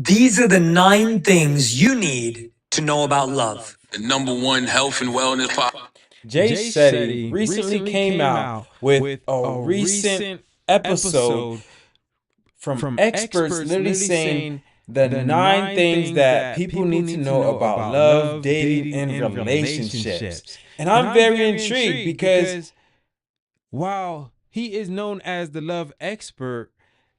These are the 9 things you need to know about love. The number one health and wellness Jay Shetty recently came out with a recent episode from experts literally saying the 9 things that people need to know about love, dating, and relationships. And I'm very intrigued because while he is known as the love expert,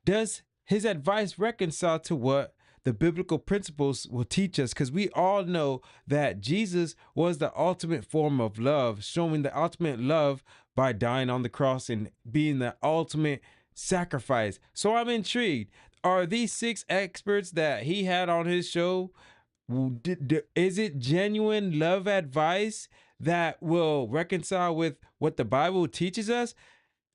does his advice reconcile to what the biblical principles will teach us? Because we all know that Jesus was the ultimate form of love, showing the ultimate love by dying on the cross and being the ultimate sacrifice. So I'm intrigued. Are these 6 experts that he had on his show, is it genuine love advice that will reconcile with what the Bible teaches us?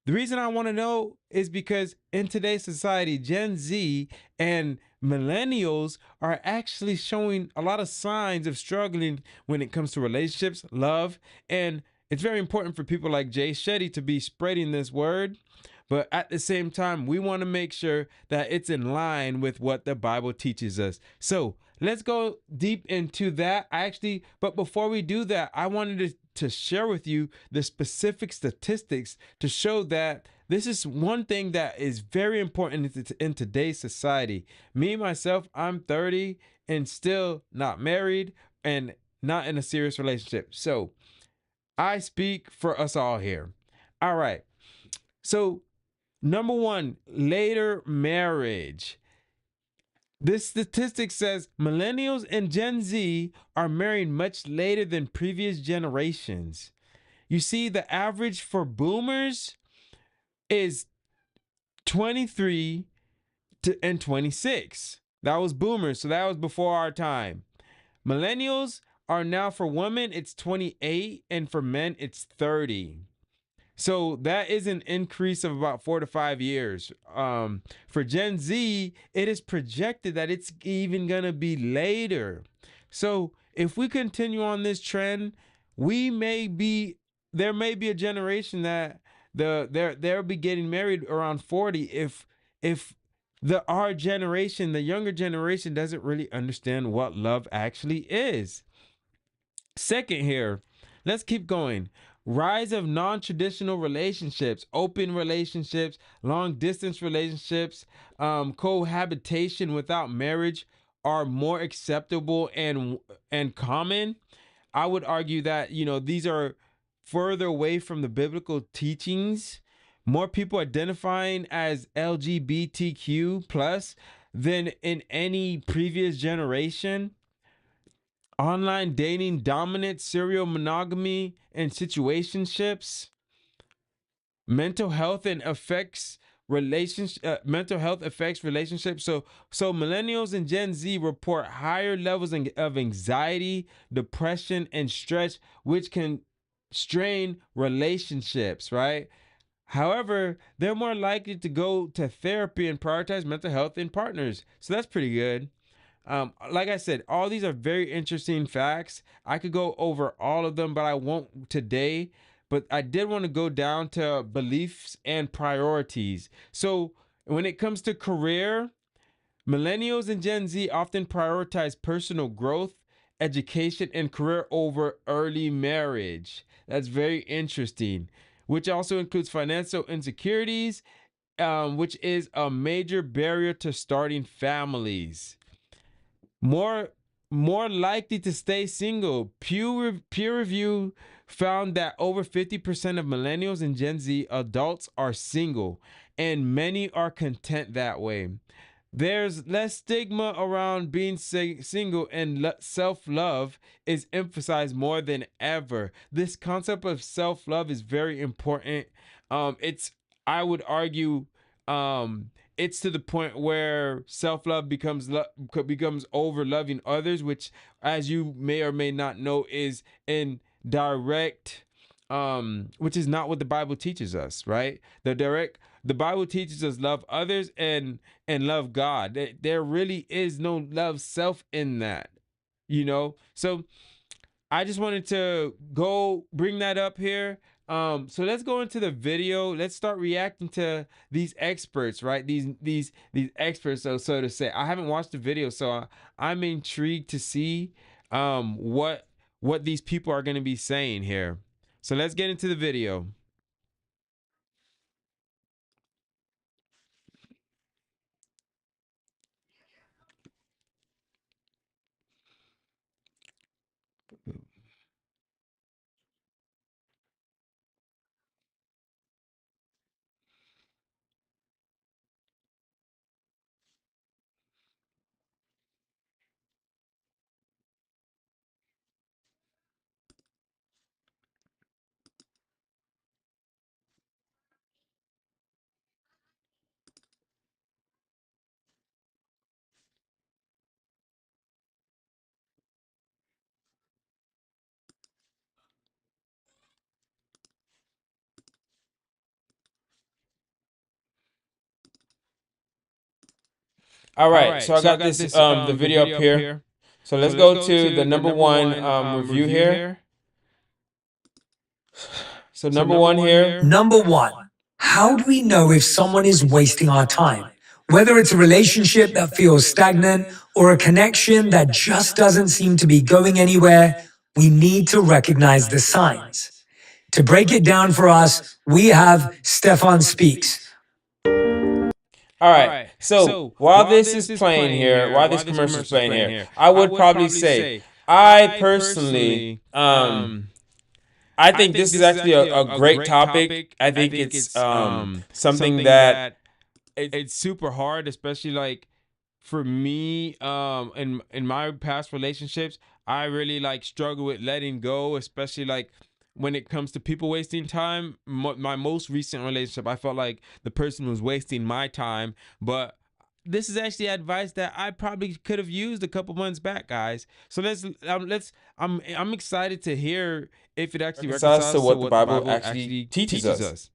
The reason I want to know is because in today's society, Gen Z and millennials are actually showing a lot of signs of struggling when it comes to relationships, love, and it's very important for people like Jay Shetty to be spreading this word. But at the same time, we want to make sure that it's in line with what the Bible teaches us. So let's go deep into that. But before we do that, I wanted to share with you the specific statistics to show that this is one thing that is very important in today's society. Me, myself, I'm 30 and still not married and not in a serious relationship. So I speak for us all here. All right. So number 1, later marriage. This statistic says millennials and Gen Z are married much later than previous generations. You see, the average for boomers is 23 and 26. That was boomers, so that was before our time. Millennials are now, for women, it's 28, and for men, it's 30. So that is an increase of about 4 to 5 years. For Gen Z, it is projected that it's even going to be later. So if we continue on this trend, there may be a generation that they'll be getting married around 40 if our generation, the younger generation, doesn't really understand what love actually is. Second here, let's keep going. Rise of non-traditional relationships, open relationships, long-distance relationships, cohabitation without marriage are more acceptable and common. I would argue that, these are further away from the biblical teachings. More people identifying as LGBTQ plus than in any previous generation. Online dating, dominant, serial monogamy, and situationships. Mental health affects relationships. So millennials and Gen Z report higher levels of anxiety, depression, and stress, which can strain relationships, right? However, they're more likely to go to therapy and prioritize mental health in partners. So that's pretty good. Like I said, all these are very interesting facts. I could go over all of them, but I won't today. But I did want to go down to beliefs and priorities. So when it comes to career, millennials and Gen Z often prioritize personal growth, education, and career over early marriage. That's very interesting, which also includes financial insecurities, which is a major barrier to starting families. More likely to stay single. Peer review found that over 50% of millennials and Gen Z adults are single, and many are content that way. There's less stigma around being single, and self-love is emphasized more than ever. This concept of self-love is very important. I would argue, it's to the point where self-love becomes over loving others, which, as you may or may not know, is in direct, which is not what the Bible teaches us, right? The Bible teaches us love others and love God. There really is no love self in that, So I just wanted to go bring that up here. So let's go into the video. Let's start reacting to these experts, right? These experts, so to say. I haven't watched the video, so I'm intrigued to see what these people are going to be saying here. So let's get into the video. All right, so I got this the video up here. So let's go to the number one review here. So number one here. Number one, how do we know if someone is wasting our time? Whether it's a relationship that feels stagnant or a connection that just doesn't seem to be going anywhere, we need to recognize the signs. To break it down for us, we have Stefan Speaks. All right, so while this is playing here, while this commercial is playing here, I would probably say, I personally, I think this is actually a great topic. I think it's something that it's super hard, especially like for me, in my past relationships, I really like struggle with letting go, especially like when it comes to people wasting time. My most recent relationship, I felt like the person was wasting my time, but this is actually advice that I probably could have used a couple months back, guys. So I'm excited to hear if it actually reconciles to what the Bible actually teaches us.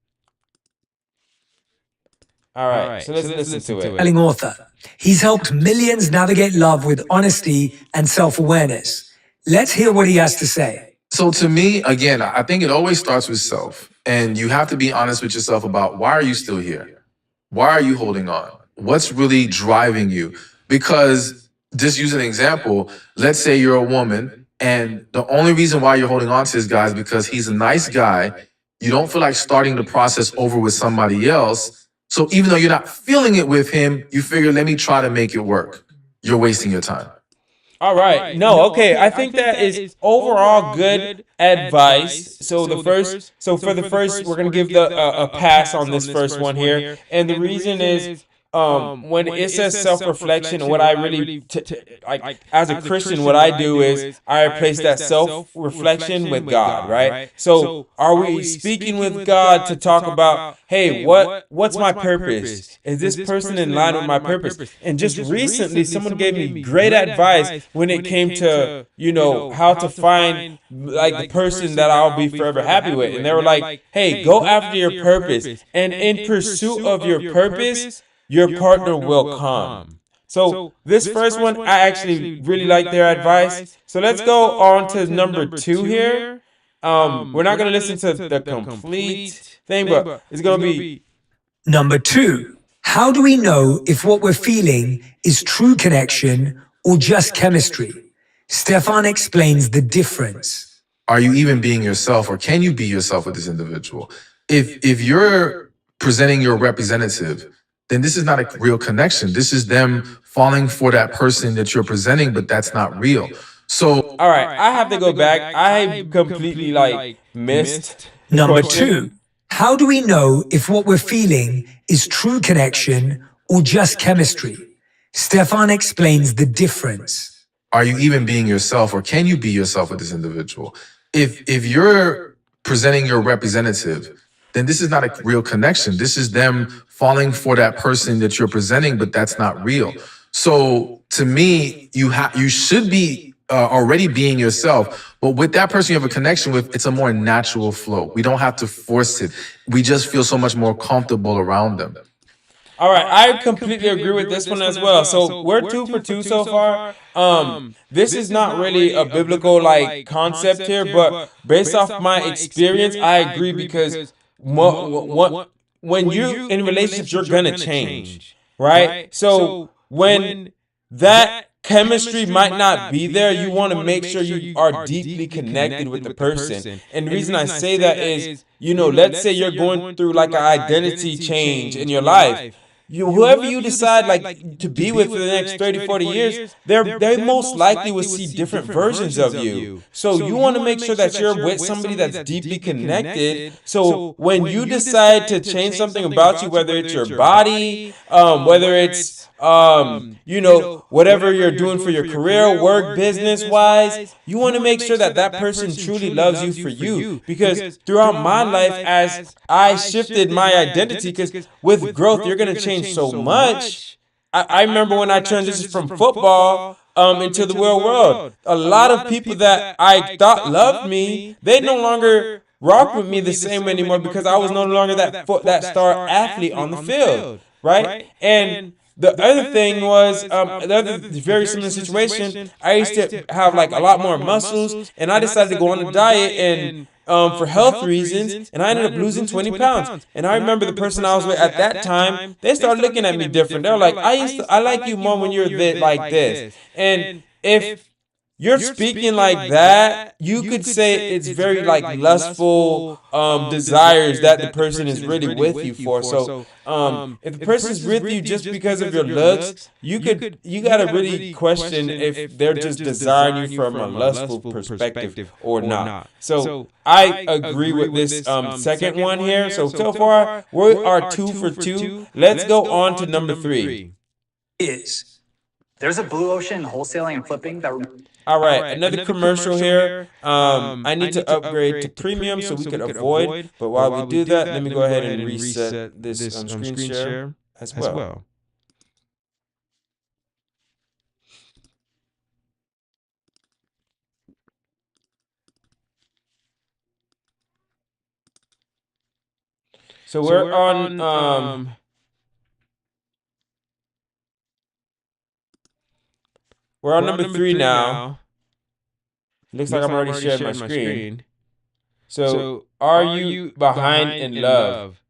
All right, so let's listen to it. Selling author. He's helped millions navigate love with honesty and self-awareness. Let's hear what he has to say. So to me, again, I think it always starts with self. And you have to be honest with yourself about, why are you still here? Why are you holding on? What's really driving you? Because, just use an example, let's say you're a woman and the only reason why you're holding on to this guy is because he's a nice guy. You don't feel like starting the process over with somebody else. So even though you're not feeling it with him, you figure, let me try to make it work. You're wasting your time. All right. No, okay. I think that is overall good advice. So for the first, we're gonna give a pass on this first one here, and the reason is when it says self-reflection, what I really like as a Christian, what I do is I replace that self-reflection with God, right? So are we speaking with God to talk about, hey, what's my purpose? Is this person in line with my purpose? And just recently, someone gave me great advice when it came to, you know, how to find like the person that I'll be forever happy with. And they were like, hey, go after your purpose, and in pursuit of your purpose, your partner will come. So this first one, I actually really like their advice. So let's go on to number two here. We're not going to listen to the complete thing, but it's going to be Number two, how do we know if what we're feeling is true connection or just chemistry? Stefan explains the difference. Are you even being yourself, or can you be yourself with this individual? If you're presenting your representative, then this is not a real connection. This is them falling for that person that you're presenting, but that's not real. So, all right, I have to go back. I completely like missed Number two, how do we know if what we're feeling is true connection or just chemistry? Stefan explains the difference. Are you even being yourself, or can you be yourself with this individual? If you're presenting your representative, then this is not a real connection. This is them falling for that person that you're presenting, but that's not real. So to me, you should be already being yourself, but with that person you have a connection with, it's a more natural flow. We don't have to force it. We just feel so much more comfortable around them. All right, I completely agree with this one as well. So we're 2 for 2 so far. This is not really a biblical like concept here, but based off my experience, I agree because when you're in relationships, you're gonna change, right? So when that chemistry might not be there, you want to make sure you are deeply connected with the person. And the reason I say that is, let's say you're going through like an identity change in your life. Whoever you decide like to be with for the next 30, 40 years, they most likely will see different versions of you. So you want to make sure that you're with somebody that's deeply connected. So when you decide to change something about you, whether it's your body, whether it's whatever you're doing for your career, work, business wise, you want to make sure that that person truly loves you for you. Because throughout my life, as I shifted my identity, because with growth, you're going to change so much. I remember when I transitioned from football into the real world, a lot of people that I thought loved me, they no longer rock with me the same anymore because I was no longer that star athlete on the field, right? And the other thing was, the other very similar situation, I used to have like a lot more muscles, and I decided to go on a diet and for health reasons, and I ended up losing 20 pounds. And I remember the person I was with at that time, they started looking at me different. They were like, I like you more when you're like this. And if you're speaking like that, you could say it's very like lustful desires that the person is really with you for. So if the person's with you just because of your looks, you gotta really question if they're just desiring you from a lustful perspective or not. So I agree with this second one here. So far we are 2 for 2. Let's go on to number 3. There's a blue ocean wholesaling and flipping that. All right, another commercial here. I need to upgrade to premium so we could avoid. But while we do that, let me go ahead and reset this screen share as well. So we're on number 3 now. Looks like I'm already sharing my screen. So, are you behind in love?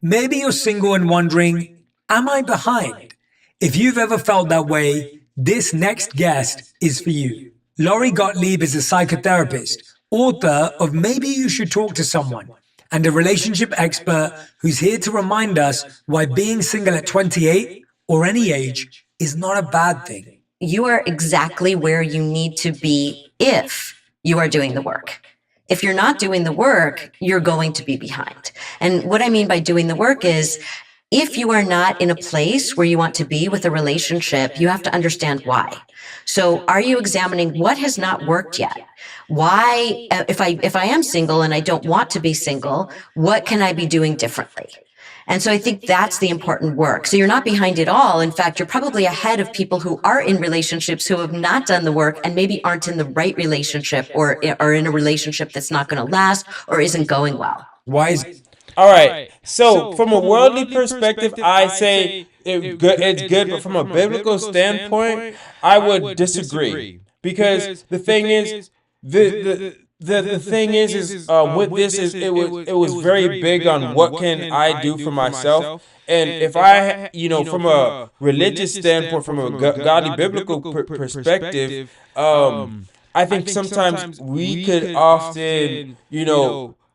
Maybe you're single and wondering, am I behind? If you've ever felt that way, this next guest is for you. Lori Gottlieb is a psychotherapist, author of Maybe You Should Talk to Someone, and a relationship expert who's here to remind us why being single at 28 or any age is not a bad thing. You are exactly where you need to be if you are doing the work. If you're not doing the work, you're going to be behind. And what I mean by doing the work is, if you are not in a place where you want to be with a relationship, you have to understand why. So are you examining what has not worked yet? Why, if I am single and I don't want to be single, what can I be doing differently? And so I think that's the important work. So you're not behind at all. In fact, you're probably ahead of people who are in relationships who have not done the work and maybe aren't in the right relationship or are in a relationship that's not going to last or isn't going well. Why is All right. So from a worldly perspective, I say it's good, but from a biblical standpoint, I would disagree because the thing is, the thing is with this is it was very big on what can I do for myself. And if I, from a religious standpoint, from a godly biblical perspective, I think sometimes we could often,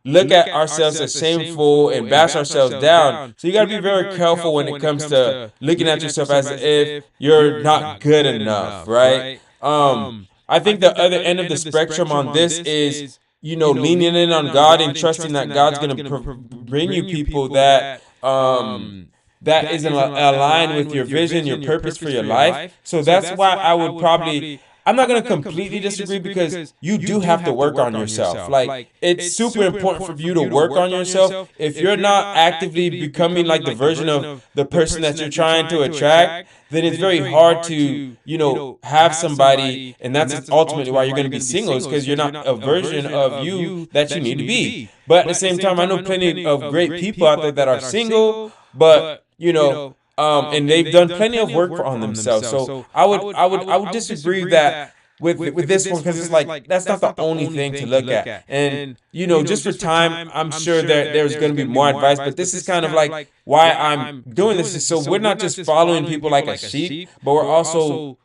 look at ourselves as shameful and bash ourselves down. So you got to be very careful when it comes to looking at yourself as if you're not good enough, right? I think the other end of the spectrum on this is, leaning in on God and trusting that God's going to bring you people that that isn't aligned with your vision, your purpose for your life. So that's why I would probably I'm not going to completely disagree because you do have to work on yourself. Like, it's super important for you to work on yourself. If you're not actively becoming like the version of the person that you're trying to attract, then it's very hard to, have somebody, and that's ultimately why you're going to be single, is because you're not a version of you that you need to be. But at the same time, I know plenty of great people out there that are single, but and they've done plenty of work on themselves. So I would disagree that with this one, because it's like that's not the only thing to look at. And just for time, I'm sure that there's going to be more advice, but this is kind of like why I'm doing this, is so we're not just following people like a sheep, but we're also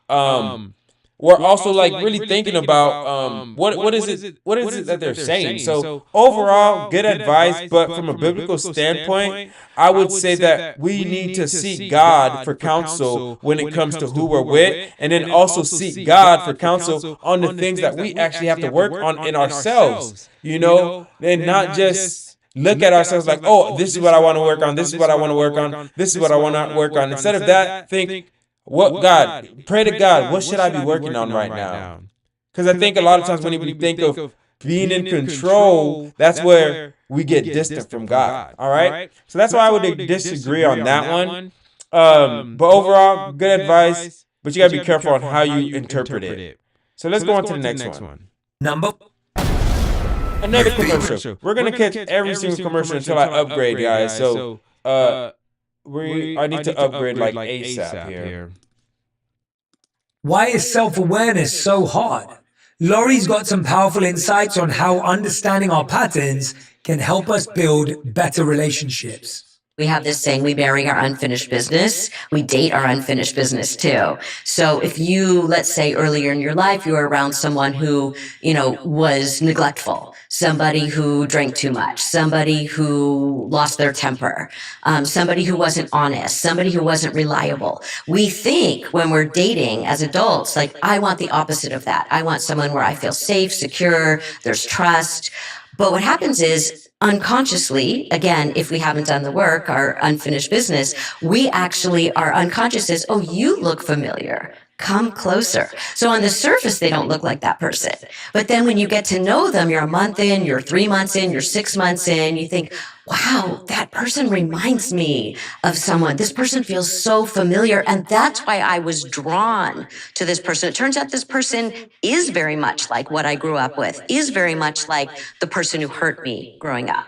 like really thinking about what is it that they're saying. So overall, good advice, but from a biblical standpoint, I would say that we need to seek God for counsel when it comes to who we're with, and then also seek God for counsel on the things that we actually have to work on in ourselves, and not just look at ourselves like, oh, this is what I want to work on, this is what I want to work on, this is what I want to work on. Instead of that, think, pray to God, what should I be working on right now? Because I think a lot of times when we think of being in control, that's where we get distant from God. All right? So that's why I would disagree on that one. But overall, good advice, but you got to be careful on how you interpret it. So let's go on to the next one. Another commercial. We're going to catch every single commercial until I upgrade, guys. So, I need to upgrade like ASAP here. Why is self-awareness so hard? Laurie's got some powerful insights on how understanding our patterns can help us build better relationships. We have this saying, we bury our unfinished business. We date our unfinished business too. So if you, let's say earlier in your life, you were around someone who, was neglectful, somebody who drank too much, somebody who lost their temper, somebody who wasn't honest, somebody who wasn't reliable. We think when we're dating as adults, like, I want the opposite of that. I want someone where I feel safe, secure, there's trust. But what happens is, unconsciously, again, if we haven't done the work, our unfinished business, we actually, our unconscious says, oh, you look familiar. Come closer. So on the surface, they don't look like that person. But then when you get to know them, you're a month in, you're 3 months in, you're 6 months in, you think, wow, that person reminds me of someone. This person feels so familiar. And that's why I was drawn to this person. It turns out this person is very much like what I grew up with, is very much like the person who hurt me growing up.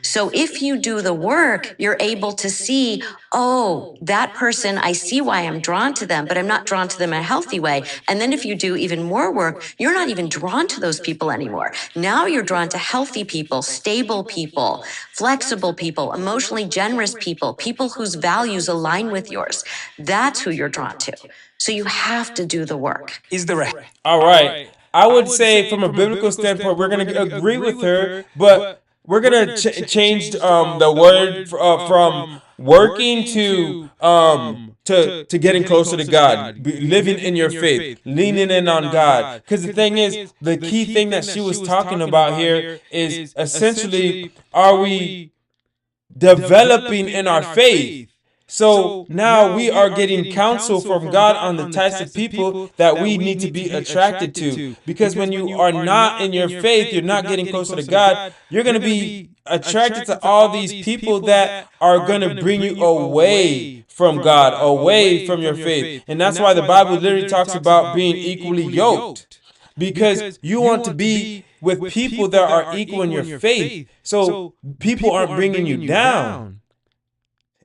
So if you do the work, you're able to see, oh, that person, I see why I'm drawn to them, but I'm not drawn to them in a healthy way. And then if you do even more work, you're not even drawn to those people anymore. Now you're drawn to healthy people, stable people, flexible people, emotionally generous people, people whose values align with yours. That's who you're drawn to. So you have to do the work. All right. I would say from a biblical standpoint, we're going to agree with her, but we're gonna change the word from working to getting closer to God, living in your faith, leaning in on God. Because the thing is, the key thing that she was talking about here is essentially, are we developing in our faith? So now we are getting counsel from God on the types of people that we need to be attracted to. Because when you are not in your faith, you're not getting closer to God, you're going to be attracted to all these people that are going to bring you away from God, away from your faith. And that's why the Bible literally talks about being equally yoked. Because you want to be with people that are equal in your faith. So people aren't bringing you down.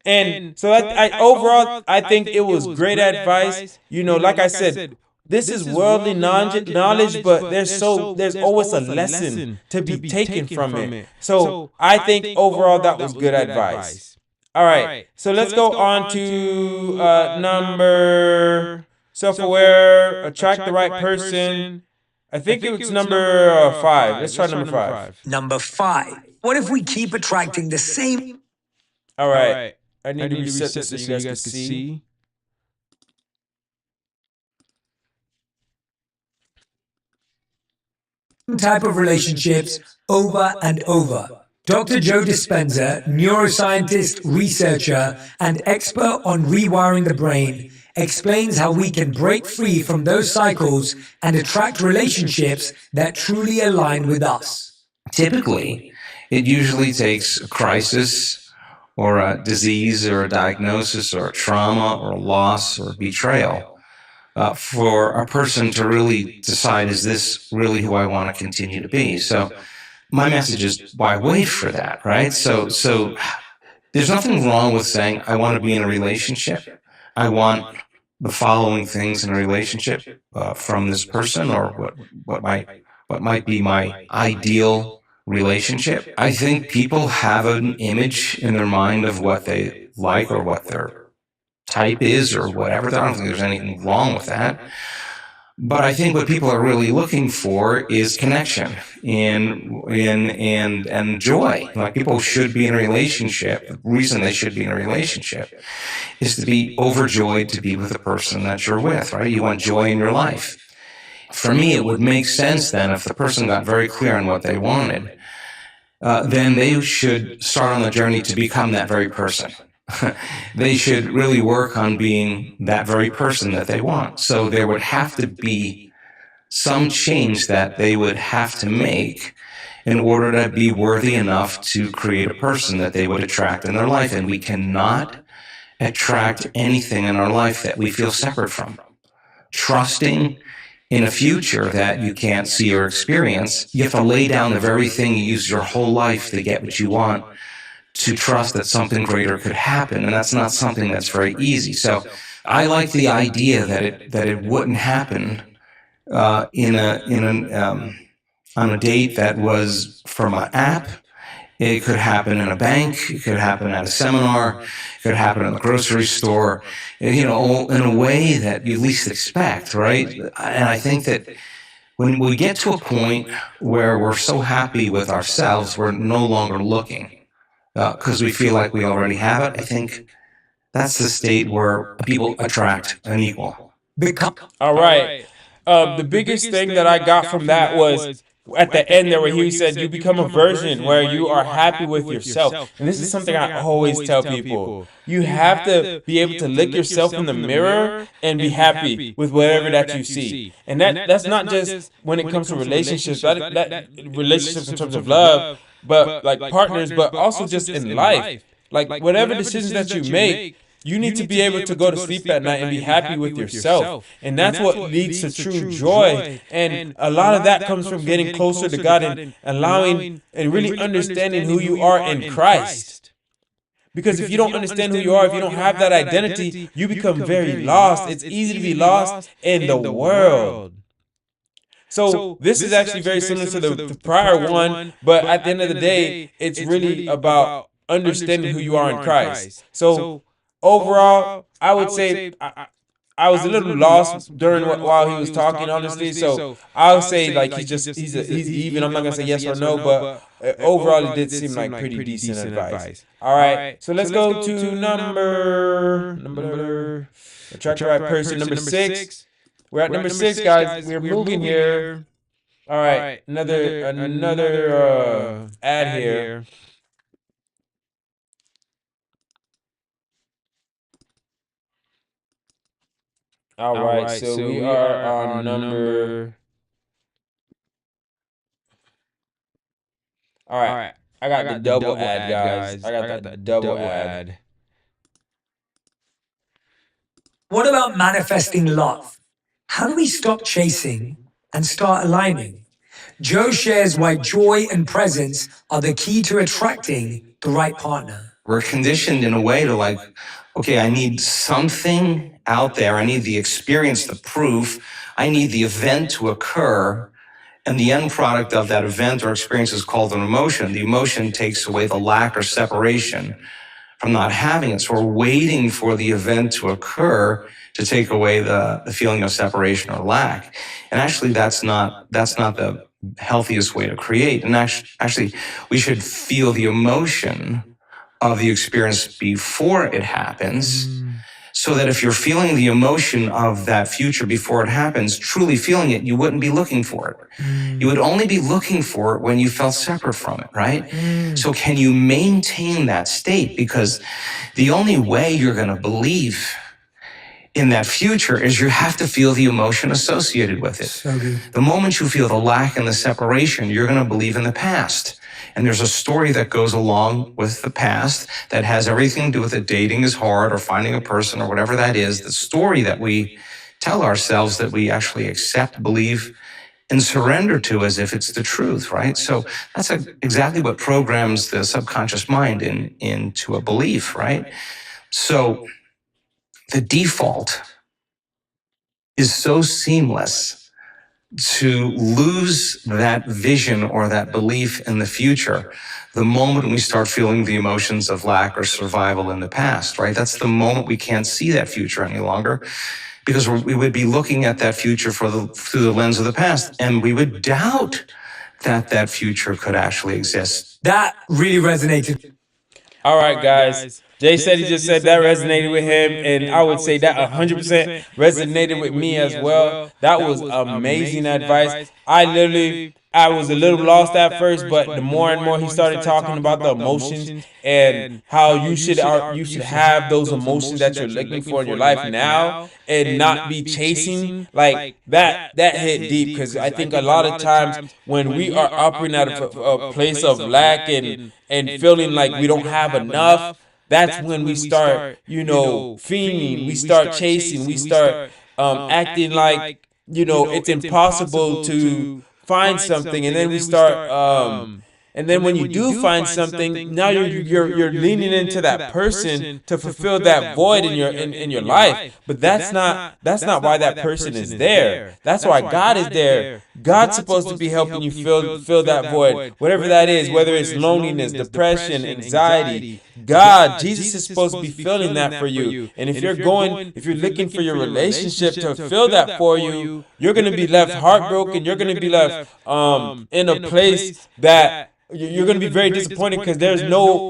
And so overall, I think it was great advice. Like I said, this is worldly knowledge, but there's always a lesson to be taken from it. So I think overall that was good advice. All right, so let's go on to number self-aware, attract the right person. I think it's number 5. Let's try number 5. Number 5. What if we keep attracting the same? All right. I need to reset this so you guys can see. Type of relationships over and over. Dr. Joe Dispenza, neuroscientist, researcher, and expert on rewiring the brain, explains how we can break free from those cycles and attract relationships that truly align with us. Typically, it usually takes a crisis or a disease or a diagnosis or a trauma or a loss or betrayal for a person to really decide, is this really who I want to continue to be? So my message is, why wait for that, right? So there's nothing wrong with saying, I want to be in a relationship. I want the following things in a relationship from this person, or what might be my ideal relationship. I think people have an image in their mind of what they like or what their type is or whatever. I don't think there's anything wrong with that. But I think what people are really looking for is connection and joy. Like, people should be in a relationship. The reason they should be in a relationship is to be overjoyed to be with the person that you're with, right? You want joy in your life. For me, it would make sense then if the person got very clear on what they wanted, then they should start on the journey to become that very person. They should really work on being that very person that they want. So there would have to be some change that they would have to make in order to be worthy enough to create a person that they would attract in their life. And we cannot attract anything in our life that we feel separate from. Trusting in a future that you can't see or experience, you have to lay down the very thing you use your whole life to get what you want, to trust that something greater could happen. And that's not something that's very easy. So I like the idea that it wouldn't happen on a date that was from an app. It could happen in a bank. It could happen at a seminar. It could happen in the grocery store, in a way that you least expect, right? And I think that when we get to a point where we're so happy with ourselves, we're no longer looking because we feel like we already have it. I think that's the state where people attract an equal. All right. The biggest thing that I got from that was at the end there, where he said, you become a version where you are happy with yourself. And this is something I always tell people. You have to be able to look yourself in the mirror and be happy with whatever that you see. And that's not just when it comes to relationships, that relationships in terms of love, but like partners, but also just in life. Like, whatever decisions that you make, you need to be able to go to sleep at night and be happy with yourself. And that's what leads to true joy. And a lot of that comes from getting closer to God and allowing and really understanding who you are in Christ. Because if you don't understand who you are, if you don't have that identity, you become very lost. It's easy to be lost in the world. So this is actually very similar to the prior one, but at the end of the day, it's really about understanding who you are in Christ. So overall, I would say I was a little lost during while he was talking, honestly. So I would say like he's even. I'm not gonna say yes or no, but overall it did seem like pretty decent advice. All right, so let's go to number attract the right person. Number 6. We're at number 6, guys. We're moving here. All right, another ad here. All right, so we are on number. All right, I got the double ad, guys. I got the double ad. What about manifesting love? How do we stop chasing and start aligning? Joe shares why joy and presence are the key to attracting the right partner. We're conditioned in a way to like, okay, I need something out there. I need the experience, the proof. I need the event to occur. And the end product of that event or experience is called an emotion. The emotion takes away the lack or separation from not having it. So we're waiting for the event to occur to take away the feeling of separation or lack. And actually, that's not the healthiest way to create. And actually, we should feel the emotion of the experience before it happens, so that if you're feeling the emotion of that future before it happens, truly feeling it, you wouldn't be looking for it. You would only be looking for it when you felt separate from it, right? So can you maintain that state? Because the only way you're going to believe in that future is you have to feel the emotion associated with it. So good. The moment you feel the lack and the separation, you're going to believe in the past. And there's a story that goes along with the past that has everything to do with it. Dating is hard, or finding a person, or whatever that is. The story that we tell ourselves that we actually accept, believe, and surrender to as if it's the truth, right? So that's exactly what programs the subconscious mind into a belief, right? So the default is so seamless to lose that vision or that belief in the future the moment we start feeling the emotions of lack or survival in the past, right? That's the moment we can't see that future any longer, because we would be looking at that future through the lens of the past, and we would doubt that that future could actually exist. That really resonated. All right, guys. Jay said he just said that resonated with him, and I would say that 100% resonated with me as well. That was amazing advice. I was a little lost at first, but the more and more he started talking about the emotions and how you should have those emotions that you're looking for in your life now and not be chasing, like that hit deep, because I think a lot of times when we are operating out of a place of lack and feeling like we don't have enough, that's when we start, fiending, we start chasing, we start acting like, it's impossible to find something, and then we start and then when you do find something, now you're leaning into that person to fulfill that void in your life. But that's not why that person is there. That's why God is there. God's supposed to be helping you fill that void, whatever that is, whether it's loneliness, depression, anxiety. Jesus is supposed to be filling that for you. And if you're looking for your relationship to fill that for you, you're going to be left heartbroken. You're going to be left in a place that you're going to be very disappointed, because there's no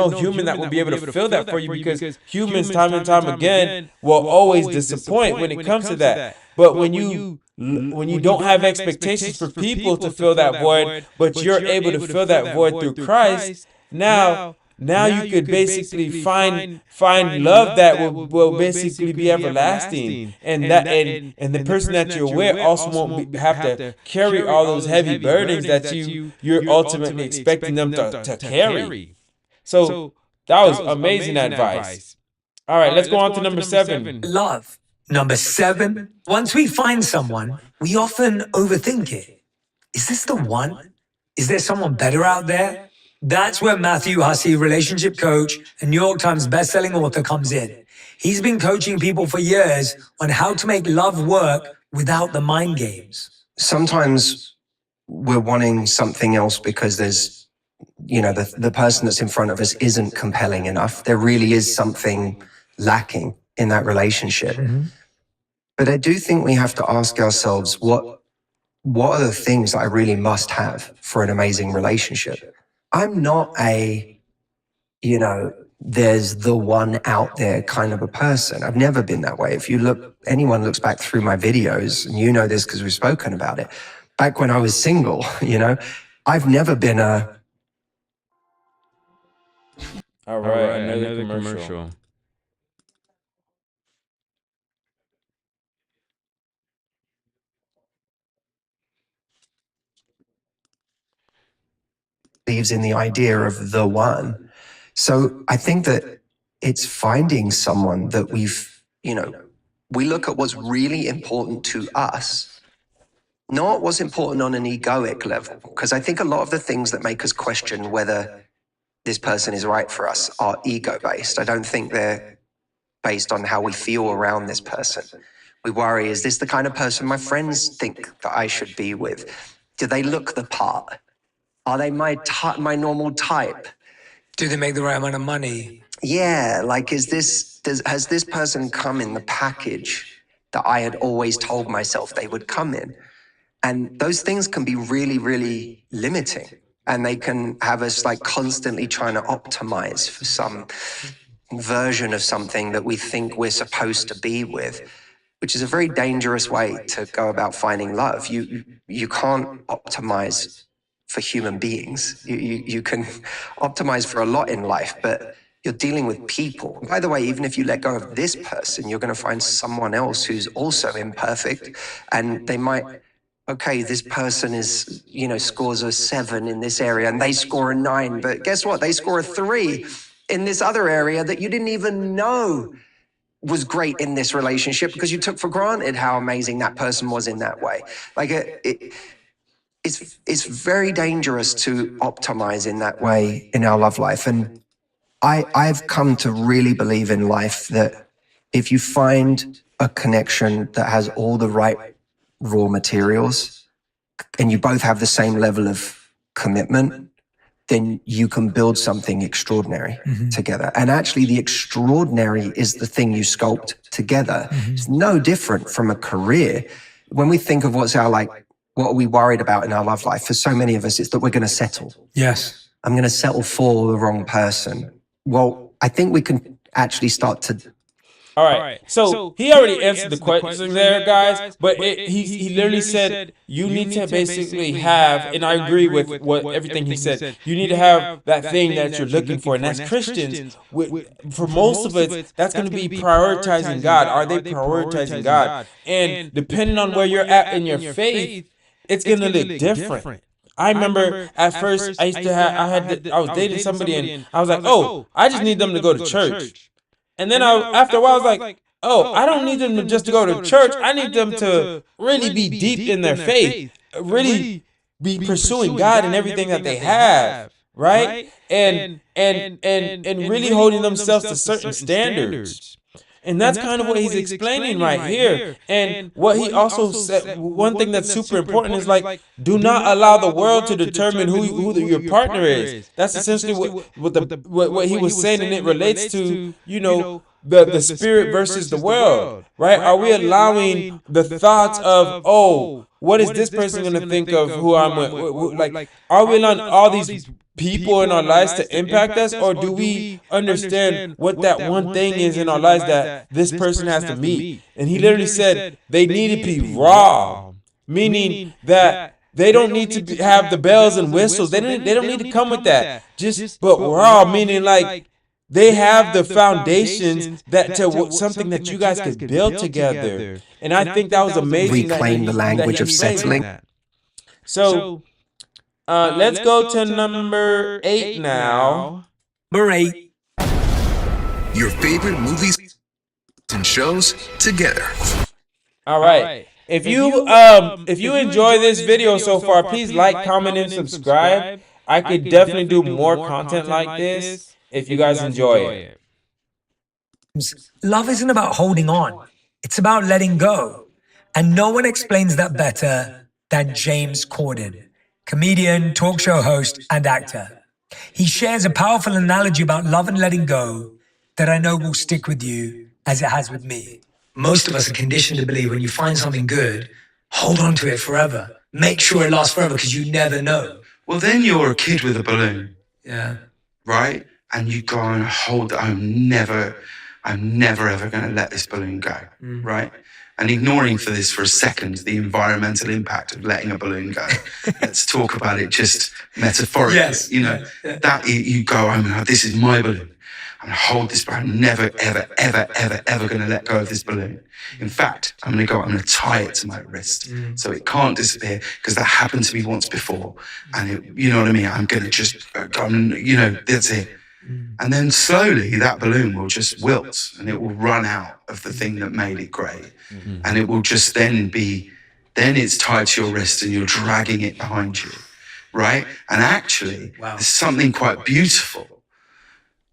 human that will be able to fill that for you, because humans time and time again will always disappoint when it comes to that. But when you don't have expectations for people to fill that void, but you're able to fill that void through Christ, now you could basically find love that will basically be everlasting, and the person that you're with also won't have to carry all those heavy burdens that you're ultimately expecting them to carry. So that was amazing advice. All right, let's go on to number 7. Love. Number 7. Once we find someone, we often overthink it. Is this the one? Is there someone better out there? That's where Matthew Hussey, relationship coach and New York Times bestselling author, comes in. He's been coaching people for years on how to make love work without the mind games. Sometimes we're wanting something else because there's, the person that's in front of us isn't compelling enough. There really is something lacking in that relationship. Mm-hmm. But I do think we have to ask ourselves, what are the things that I really must have for an amazing relationship? I'm not there's the one out there kind of a person. I've never been that way. If anyone looks back through my videos, and you know this because we've spoken about it, back when I was single, I've never been a... All right, another commercial. believes in the idea of the one. So I think that it's finding someone that we look at what's really important to us, not what's important on an egoic level. Because I think a lot of the things that make us question whether this person is right for us are ego-based. I don't think they're based on how we feel around this person. We worry, is this the kind of person my friends think that I should be with? Do they look the part? Are they my normal type? Do they make the right amount of money? Yeah, like has this person come in the package that I had always told myself they would come in? And those things can be really, really limiting. And they can have us like constantly trying to optimize for some version of something that we think we're supposed to be with, which is a very dangerous way to go about finding love. You can't optimize for human beings. You can optimize for a lot in life, but You're dealing with people. By the way, even if you let go of this person, you're going to find someone else who's also imperfect, and they might, okay, this person is, scores a 7 in this area and they score a 9, but guess what? They score a 3 in this other area that you didn't even know was great in this relationship because you took for granted how amazing that person was in that way. Like it's very dangerous to optimize in that way in our love life. And I've come to really believe in life that if you find a connection that has all the right raw materials and you both have the same level of commitment, then you can build something extraordinary together. And actually the extraordinary is the thing you sculpt together. It's no different from a career. When we think of what are we worried about in our love life? For so many of us, it's that we're going to settle. Yes. I'm going to settle for the wrong person. Well, I think we can actually start to. All right. So he already answered the question there, guys. But he literally said you need to basically have, and I agree with everything he said. You need to have that thing that you're looking for, and as Christians, for most of us, that's going to be prioritizing God. Are they prioritizing God? And depending on where you're at in your faith, it's going to look different. I remember at first I was dating somebody and I was like, oh, I just need them to go to church. And then after a while I was like, oh, I don't need them just to go to church. I need them to really be deep in their faith, really be pursuing God and everything that they have, right? And really holding themselves to certain standards. And that's kind of what he's explaining right here. And what he also said, one thing that's super important is do not allow the world to determine who your partner is. That's essentially what he was saying, and it relates to, the spirit versus the world, right? Are we allowing the thoughts of, oh, what is this person going to think of who I'm with? Are we allowing all these people in our lives to impact us, or do we understand what that one thing is in our lives that this person has to meet? And he literally said they need to be raw, meaning that they don't need to have the bells and whistles. They don't need to come with that. But raw, meaning they have the foundations that to something that you guys could build together. And I think that was amazing. Reclaim the language of settling. So let's go to number 8 now. Number 8. Your favorite movies and shows together. All right. If you enjoy this video so far, please like, comment, and subscribe. I could definitely do more content like this if you guys enjoy it. Love isn't about holding on. It's about letting go. And no one explains that better than James Corden, comedian, talk show host, and actor. He shares a powerful analogy about love and letting go that I know will stick with you as it has with me. Most of us are conditioned to believe when you find something good, hold on to it forever. Make sure it lasts forever because you never know. Well, then you're a kid with a balloon. Yeah. Right? And you go and hold, I'm never ever going to let this balloon go. Right? And ignoring for a second the environmental impact of letting a balloon go. Let's talk about it just metaphorically. Yes. That you go, this is my balloon. I'm going to hold this, but I'm never, ever, ever, ever, ever going to let go of this balloon. In fact, I'm going to tie it to my wrist so it can't disappear, because that happened to me once before. And you know what I mean? I'm going to just, that's it. And then slowly that balloon will just wilt and it will run out of the thing that made it great. And it will just then it's tied to your wrist and you're dragging it behind you, right? And actually, there's something quite beautiful.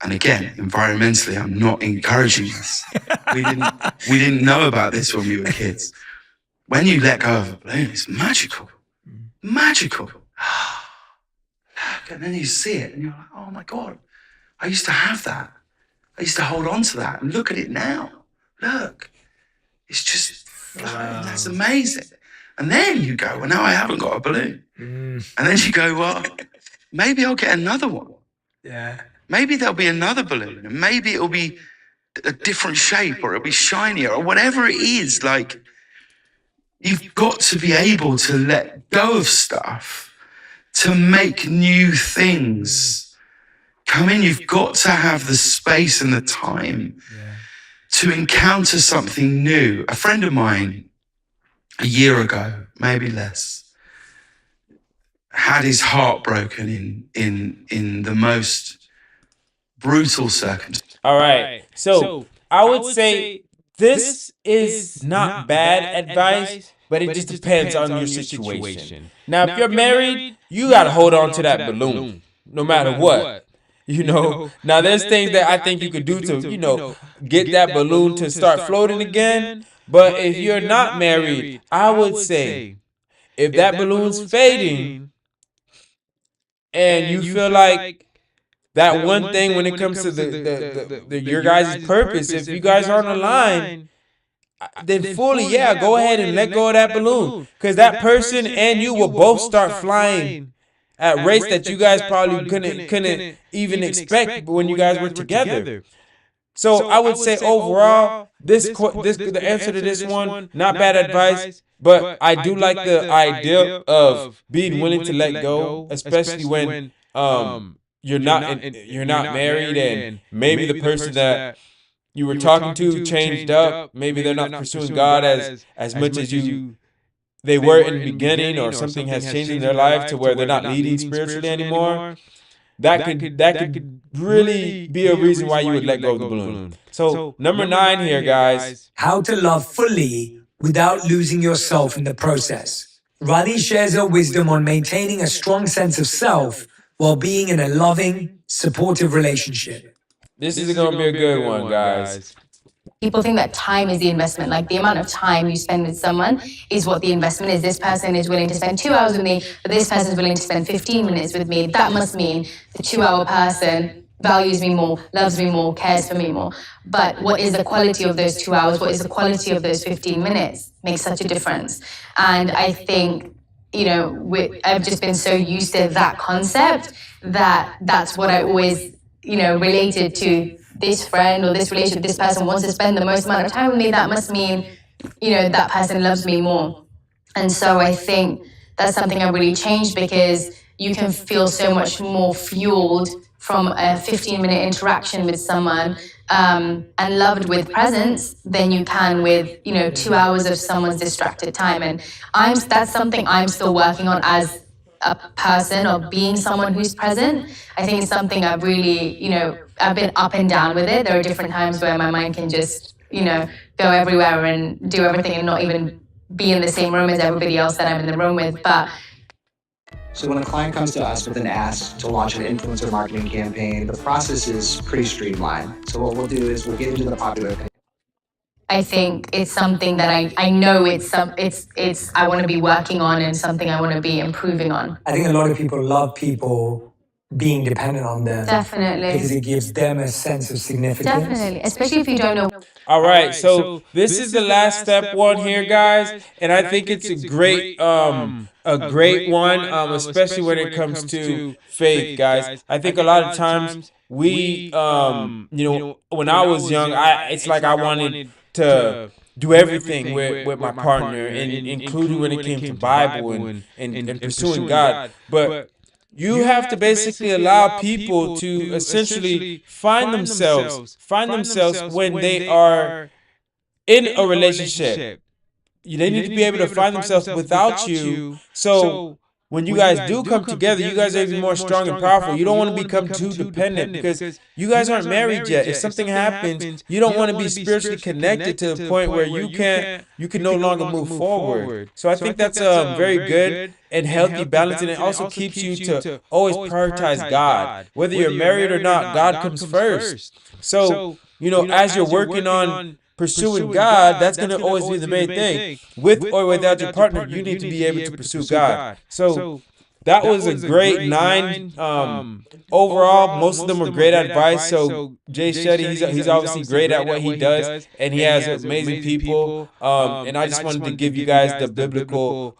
And again, environmentally, I'm not encouraging this. We didn't know about this when we were kids. When you let go of a balloon, it's magical. Magical. And then you see it and you're like, oh my God, I used to have that. I used to hold on to that. And look at it now. Look. It's just flowing. Wow. That's amazing. And then you go, well, now I haven't got a balloon. And then you go, well, maybe I'll get another one. Yeah. Maybe there'll be another balloon, and maybe it'll be a different shape, or it'll be shinier, or whatever it is. You've got to be able to let go of stuff to make new things come in, you've got to have the space and the time to encounter something new. A friend of mine, a year ago, maybe less, had his heart broken in the most brutal circumstances. All right. So I would say this is not bad advice, but it just depends on your situation. Now, if you're married, you got to hold on to that balloon no matter what. Now there's things that I think you could do to, get that balloon to start floating again. But if you're not married, I would say if that balloon's fading and you feel like that one thing when it comes to the your guys' purpose, if you guys aren't aligned, then fully, go ahead and let go of that balloon. Because that person and you will both start flying at rates that you guys probably couldn't even expect when you guys were together. So I would say overall, the answer to this one, not bad advice, but I do like the idea of being willing to let go, especially when you're not married and maybe the person that you were talking to changed up. Maybe they're not pursuing God as much as they were in the beginning, or something has changed in their life to where they're not leading spiritually anymore. That could really be a reason why you would let go of the balloon. So number 9 here, guys. How to love fully without losing yourself in the process. Rani shares her wisdom on maintaining a strong sense of self while being in a loving, supportive relationship. This is going to be a good one, guys. People think that time is the investment, like the amount of time you spend with someone is what the investment is. This person is willing to spend 2 hours with me, but this person is willing to spend 15 minutes with me. That must mean the 2-hour person values me more, loves me more, cares for me more. But what is the quality of those 2 hours? What is the quality of those 15 minutes? Makes such a difference. And I think, I've just been so used to that concept that that's what I always, related to. This friend or this relationship, this person wants to spend the most amount of time with me, that must mean, that person loves me more. And so I think that's something I really changed, because you can feel so much more fueled from a 15-minute interaction with someone and loved with presence than you can with, 2 hours of someone's distracted time. And that's something I'm still working on as a person, or being someone who's present. I think it's something I've really, I've been up and down with it. There are different times where my mind can just, go everywhere and do everything and not even be in the same room as everybody else that I'm in the room with. But So when a client comes to us with an ask to launch an influencer marketing campaign, the process is pretty streamlined. So what we'll do is we'll get into the popular thing. I think it's something that I know it's I want to be working on, and something I want to be improving on. I think a lot of people love people being dependent on them. Definitely. Because it gives them a sense of significance. Definitely, especially if you don't know. All right, so this is the last step one here, guys, and I think it's a great one, especially when it comes to faith, guys. I think a lot of times we, when I was young, it's like I wanted to do everything with my partner, and including when it came to Bible and pursuing God. But you have to basically allow people to essentially find themselves when they are in a relationship. They need to be able to find themselves without you. So when you guys do come together, you guys are even more strong and powerful. You don't want to become too dependent, because you guys aren't married yet. If something happens, you don't want to be spiritually connected to the point where you can no longer move forward. So I think that's a very good and healthy balance, and it also keeps you to always prioritize God. Whether you're married or not, God comes first. So, as you're working on pursuing God, that's going to always be the main thing. With or without your partner, you need to be able to pursue God. So that was a great 9 overall. Most of them were great advice. So Jay Shetty, he's obviously great at what he does, and he has amazing people. And I just wanted to give you guys the biblical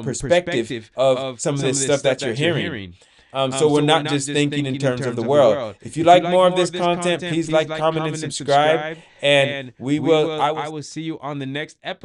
perspective of some of this stuff that you're hearing. So we're not just thinking in terms of the world. If you like more of this content, please like, comment, and subscribe. And I will see you on the next episode.